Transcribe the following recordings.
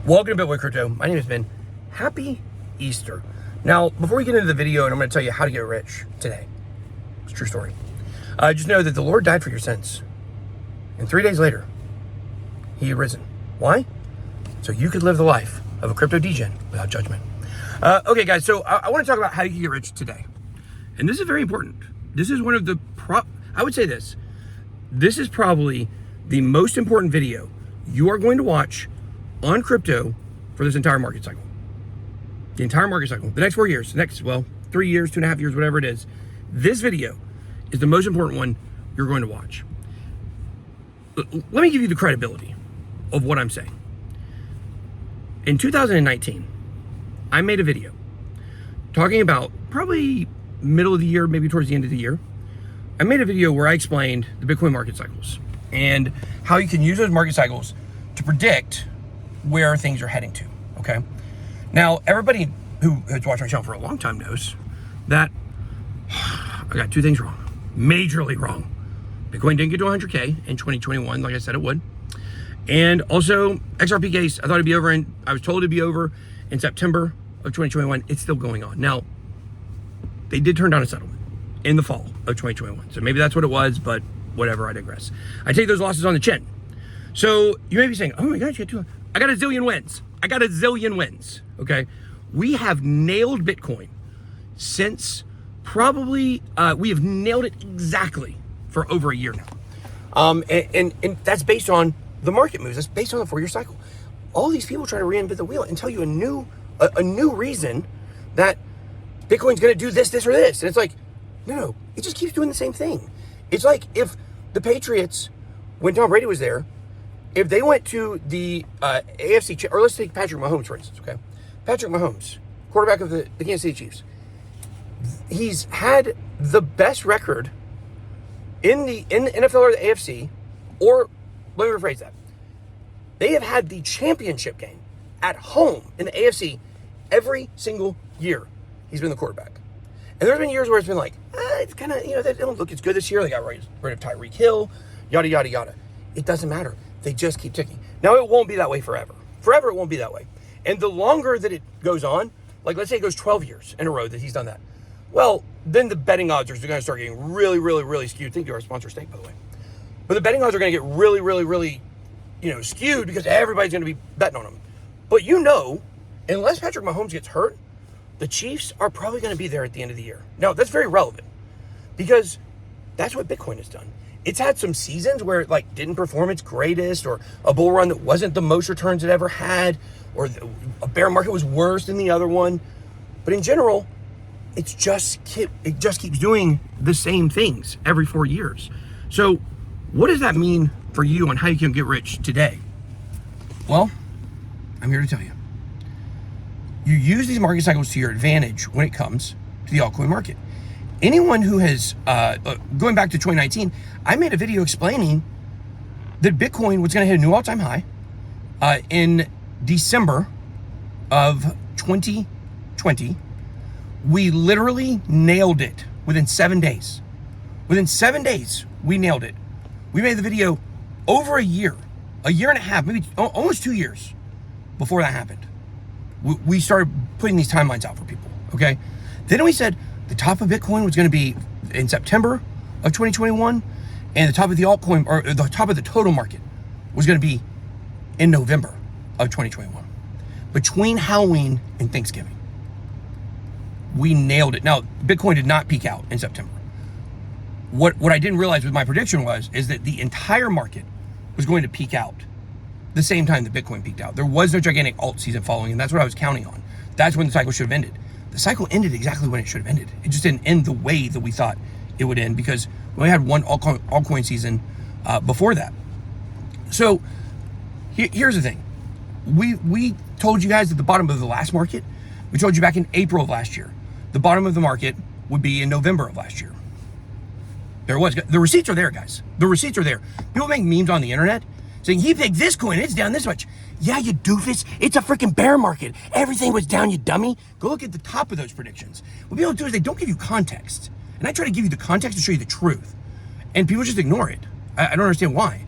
Welcome to BitSquad Crypto. My name is Ben. Happy Easter. Now, before we get into the video, and I'm going to tell you how to get rich today. It's a true story. Just know that the Lord died for your sins. And 3 days later, he had risen. Why? So you could live the life of a crypto degen without judgment. Okay, guys, so I want to talk about how you can get rich today. And this is very important. This is one of the, I would say this. This is probably the most important video you are going to watch on crypto for this entire market cycle. The entire market cycle. The next 4 years, the next, 3 years, 2.5 years, whatever it is. This video is the most important one you're going to watch. Let me give you the credibility of what I'm saying. In 2019, I made a video talking about probably middle of the year, maybe towards the end of the year. I made a video where I explained the Bitcoin market cycles and how you can use those market cycles to predict where things are heading to, okay? Now, everybody who has watched my channel for a long time knows that I got two things wrong, majorly wrong. Bitcoin didn't get to 100K in 2021, like I said it would. And also, XRP case, I thought it'd be over, and I was told it'd be over in September of 2021. It's still going on. Now, they did turn down a settlement in the fall of 2021. So maybe that's what it was, but whatever, I digress. I take those losses on the chin. So you may be saying, oh my gosh, I got a zillion wins. I got a zillion wins, okay? We have nailed Bitcoin since probably, we have nailed it exactly for over a year now. And that's based on the market moves. That's based on the 4-year cycle. All these people try to reinvent the wheel and tell you a new reason that Bitcoin's gonna do this, or this. And it's like, no, it just keeps doing the same thing. It's like if the Patriots, when Tom Brady was there, if they went to the AFC, or let's take Patrick Mahomes, for instance, okay? Patrick Mahomes, quarterback of the Kansas City Chiefs. He's had the best record in the NFL or the AFC, or let me rephrase that. They have had the championship game at home in the AFC every single year he's been the quarterback. And there's been years where it's been like, it's kind of, they don't look as good this year. They got rid of Tyreek Hill, yada, yada, yada. It doesn't matter. They just keep ticking. Now, it won't be that way forever. Forever, it won't be that way. And the longer that it goes on, like let's say it goes 12 years in a row that he's done that, well, then the betting odds are going to start getting really, really, really skewed. Thank you, our sponsor Steak, by the way. But the betting odds are going to get really, really, really, skewed because everybody's going to be betting on him. But unless Patrick Mahomes gets hurt, the Chiefs are probably going to be there at the end of the year. Now, that's very relevant because that's what Bitcoin has done. It's had some seasons where it didn't perform its greatest, or a bull run that wasn't the most returns it ever had, or a bear market was worse than the other one. But in general, it just keeps doing the same things every 4 years. So what does that mean for you on how you can get rich today? Well, I'm here to tell you. You use these market cycles to your advantage when it comes to the altcoin market. Anyone who has, going back to 2019, I made a video explaining that Bitcoin was going to hit a new all-time high in December of 2020. We literally nailed it within 7 days. Within 7 days, we nailed it. We made the video over a year and a half, maybe almost 2 years before that happened. We started putting these timelines out for people, okay? Then we said the top of Bitcoin was going to be in September of 2021, and the top of the altcoin, or the top of the total market, was going to be in November of 2021. Between Halloween and Thanksgiving, we nailed it. Now, Bitcoin did not peak out in September. What I didn't realize with my prediction is that the entire market was going to peak out the same time that Bitcoin peaked out. There was no gigantic alt season following, and that's what I was counting on. That's when the cycle should have ended. The cycle ended exactly when it should have ended. It just didn't end the way that we thought it would end because we only had one altcoin season before that. So here's the thing. We told you guys at the bottom of the last market, we told you back in April of last year, the bottom of the market would be in November of last year. There was. The receipts are there, guys. The receipts are there. People make memes on the internet saying, he picked this coin, it's down this much. Yeah, you doofus. It's a freaking bear market. Everything was down, you dummy. Go look at the top of those predictions. What people do is they don't give you context. And I try to give you the context to show you the truth. And people just ignore it. I don't understand why.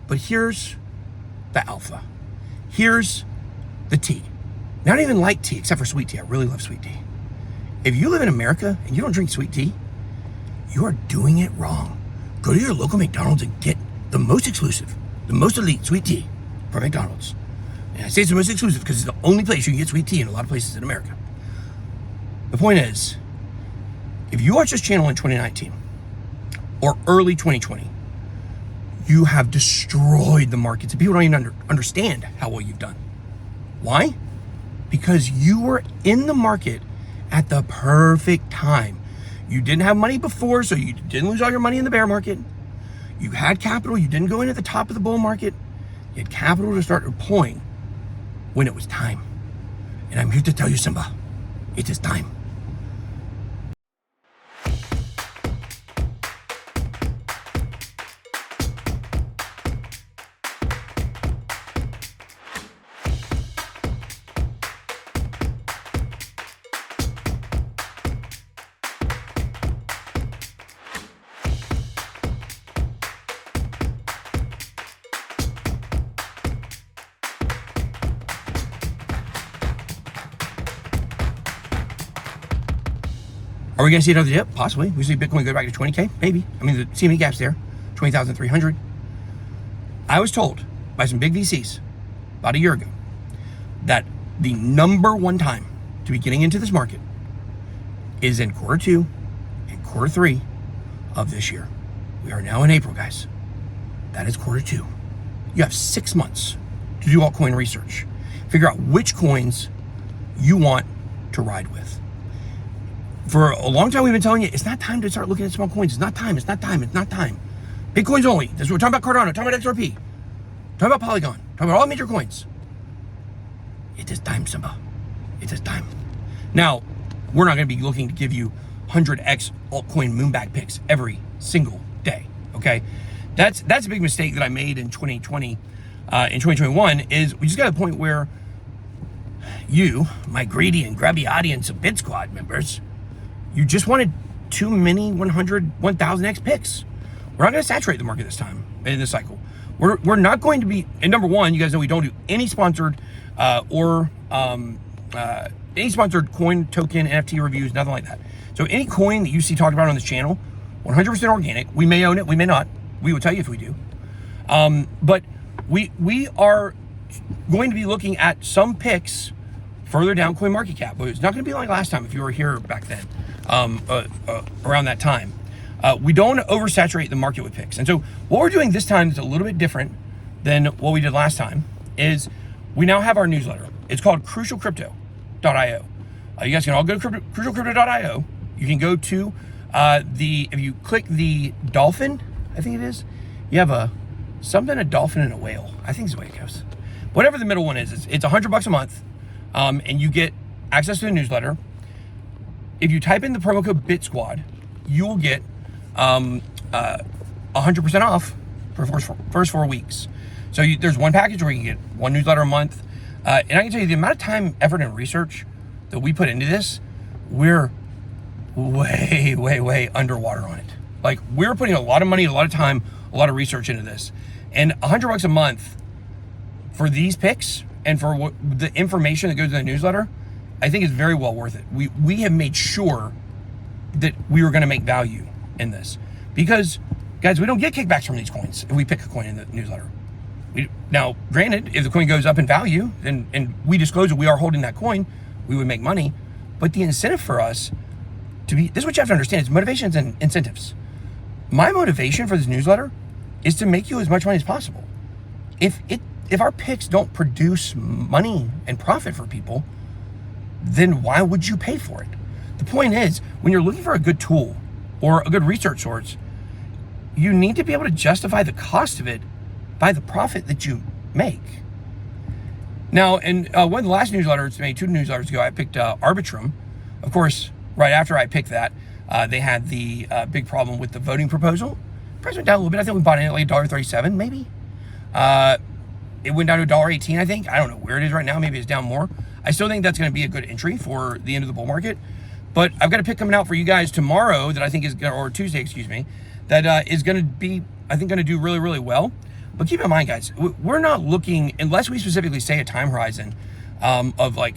But here's the alpha. Here's the tea. Not even like tea, except for sweet tea. I really love sweet tea. If you live in America and you don't drink sweet tea, you are doing it wrong. Go to your local McDonald's and get the most exclusive, the most elite sweet tea from McDonald's. And I say it's the most exclusive because it's the only place you can get sweet tea in a lot of places in America. The point is, if you watch this channel in 2019 or early 2020, you have destroyed the markets and people don't even understand how well you've done. Why? Because you were in the market at the perfect time. You didn't have money before, so you didn't lose all your money in the bear market. You had capital. You didn't go in at the top of the bull market. You had capital to start deploying when it was time. And I'm here to tell you, Simba, it is time. Are we going to see another dip? Possibly. We see Bitcoin go back to 20K? Maybe. I mean, the CME gap's there, 20,300. I was told by some big VCs about a year ago that the number one time to be getting into this market is in quarter 2 and quarter 3 of this year. We are now in April, guys. That is quarter 2. You have 6 months to do altcoin research. Figure out which coins you want to ride with. For a long time, we've been telling you, it's not time to start looking at small coins. It's not time. It's not time. It's not time. Big coins only. This is what we're talking about. Cardano. Talking about XRP. Talking about Polygon. Talking about all major coins. It is time, Simba. It is time. Now, we're not going to be looking to give you 100x altcoin moonback picks every single day. Okay, that's a big mistake that I made in 2020. In 2021, is we just got to the point where you, my greedy and grubby audience of BitSquad members, you just wanted too many 100, 1000x picks. We're not going to saturate the market this time in this cycle. We're not going to be. And number one, you guys know we don't do any sponsored any sponsored coin, token, NFT reviews, nothing like that. So any coin that you see talked about on this channel, 100% organic. We may own it, we may not. We will tell you if we do. But we are going to be looking at some picks further down CoinMarketCap. But it's not going to be like last time if you were here back then, around that time. We don't oversaturate the market with picks. And so what we're doing this time is a little bit different than what we did last time, is we now have our newsletter. It's called crucialcrypto.io. You guys can all go to crucialcrypto.io. You can go to if you click the dolphin, I think it is, you have a dolphin and a whale. I think is the way it goes. Whatever the middle one is, it's $100 a month, and you get access to the newsletter. If you type in the promo code BitSquad, you will get 100% off for first 4 weeks. So there's one package where you can get one newsletter a month. And I can tell you the amount of time, effort, and research that we put into this, we're way underwater on it. Like, we're putting a lot of money, a lot of time, a lot of research into this. And $100 a month for these picks and for the information that goes in the newsletter, I think is very well worth it. We have made sure that we were going to make value in this, because guys, we don't get kickbacks from these coins if we pick a coin in the newsletter. Now, granted, if the coin goes up in value and we disclose that we are holding that coin, we would make money. But the incentive for us to be, this is what you have to understand, is motivations and incentives. My motivation for this newsletter is to make you as much money as possible. If our picks don't produce money and profit for people, then why would you pay for it? The point is, when you're looking for a good tool or a good research source, you need to be able to justify the cost of it by the profit that you make. Now, in one of the last newsletters, maybe 2 newsletters ago, I picked Arbitrum. Of course, right after I picked that, they had the big problem with the voting proposal. Price went down a little bit. I think we bought it at like $1.37, maybe. It went down to $1.18, I think. I don't know where it is right now. Maybe it's down more. I still think that's going to be a good entry for the end of the bull market. But I've got a pick coming out for you guys tomorrow that I think is going to, or Tuesday, excuse me, that is going to be, I think, going to do really well. But keep in mind, guys, we're not looking, unless we specifically say a time horizon, of like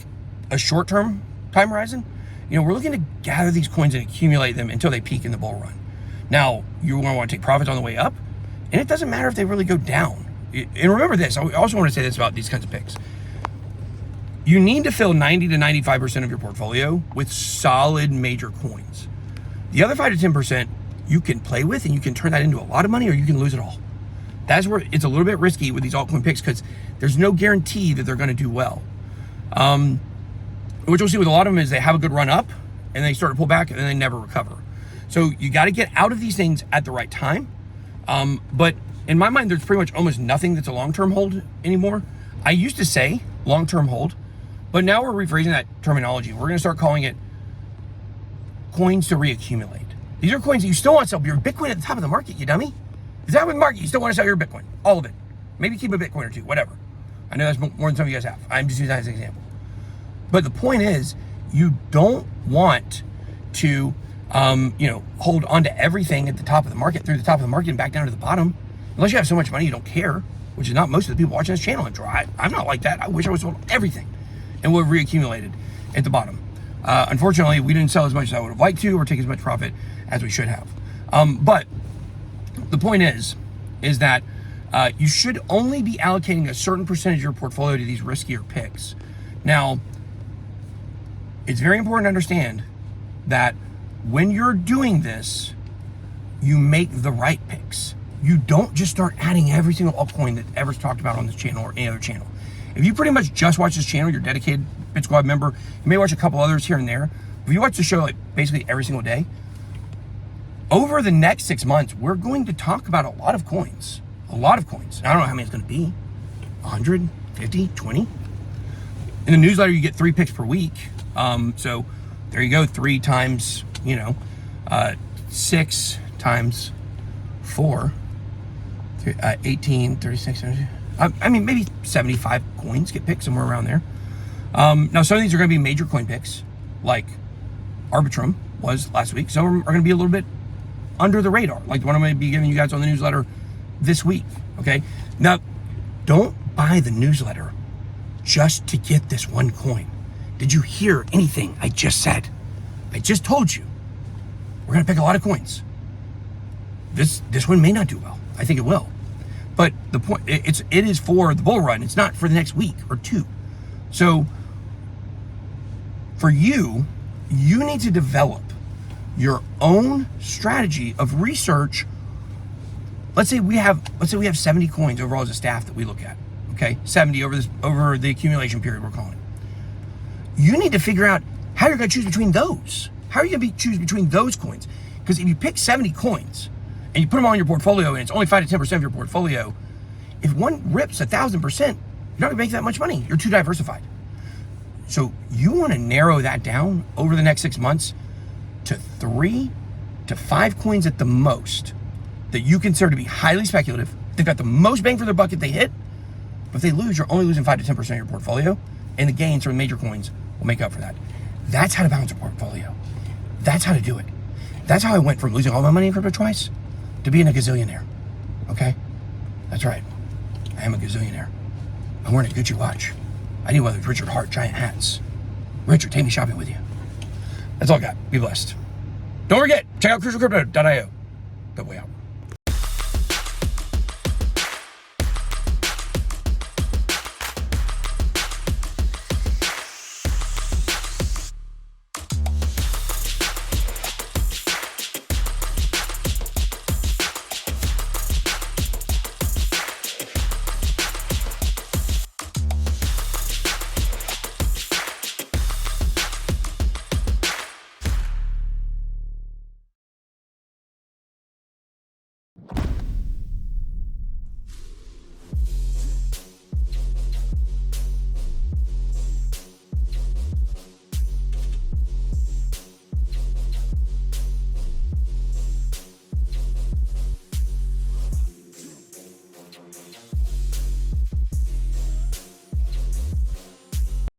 a short-term time horizon, we're looking to gather these coins and accumulate them until they peak in the bull run. Now, you're going to want to take profits on the way up, and it doesn't matter if they really go down. And remember this, I also want to say this about these kinds of picks. You need to fill 90 to 95% of your portfolio with solid major coins. The other 5 to 10% you can play with, and you can turn that into a lot of money, or you can lose it all. That's where it's a little bit risky with these altcoin picks, because there's no guarantee that they're going to do well. What you'll see with a lot of them is they have a good run up, and they start to pull back, and then they never recover. So you got to get out of these things at the right time. But in my mind, there's pretty much almost nothing that's a long-term hold anymore. I used to say long-term hold, but now we're rephrasing that terminology. We're going to start calling it coins to reaccumulate. These are coins that you still want to sell your Bitcoin at the top of the market, you dummy. At the top of the market, you still want to sell your Bitcoin, all of it. Maybe keep a Bitcoin or two, whatever. I know that's more than some of you guys have. I'm just using that as an example. But the point is, you don't want to, hold on to everything at the top of the market, through the top of the market and back down to the bottom. Unless you have so much money you don't care, which is not most of the people watching this channel. I'm not like that. I wish I would sold everything and would have reaccumulated at the bottom. Unfortunately, we didn't sell as much as I would have liked to, or take as much profit as we should have. But the point is that you should only be allocating a certain percentage of your portfolio to these riskier picks. Now, it's very important to understand that when you're doing this, you make the right picks. You don't just start adding every single altcoin that ever's talked about on this channel or any other channel. If you pretty much just watch this channel, you're a dedicated BitSquad member, you may watch a couple others here and there. If you watch the show like basically every single day, over the next 6 months, we're going to talk about a lot of coins. A lot of coins. I don't know how many it's going to be. 100, 50, 20. In the newsletter, you get 3 picks per week. So there you go. 3 times, 6 times 4. 18, 36, 30. I mean, maybe 75 coins get picked, somewhere around there. Now, some of these are going to be major coin picks, like Arbitrum was last week. Some of them are going to be a little bit under the radar, like the one I'm going to be giving you guys on the newsletter this week, okay? Now, don't buy the newsletter just to get this one coin. Did you hear anything I just said? I just told you we're going to pick a lot of coins. This one may not do well. I think it will. But the point, it is for the bull run. It's not for the next week or 2. So for you need to develop your own strategy of research. Let's say we have 70 coins overall as a staff that we look at. Okay, 70 over the accumulation period we're calling. You need to figure out how you're going to choose between those. How are you going to choose between those coins? Because if you pick 70 coins and you put them all in your portfolio, and it's only 5 to 10% of your portfolio, if one rips 1,000%, you're not going to make that much money. You're too diversified. So you want to narrow that down over the next 6 months to 3 to 5 coins at the most that you consider to be highly speculative. They've got the most bang for their buck if they hit. But if they lose, you're only losing 5 to 10% of your portfolio, and the gains from major coins will make up for that. That's how to balance a portfolio. That's how to do it. That's how I went from losing all my money in crypto twice to being a gazillionaire. Okay? That's right. I am a gazillionaire. I'm wearing a Gucci watch. I need one of those Richard Hart giant hats. Richard, take me shopping with you. That's all I got. Be blessed. Don't forget, check out crucialcrypto.io. Good way out.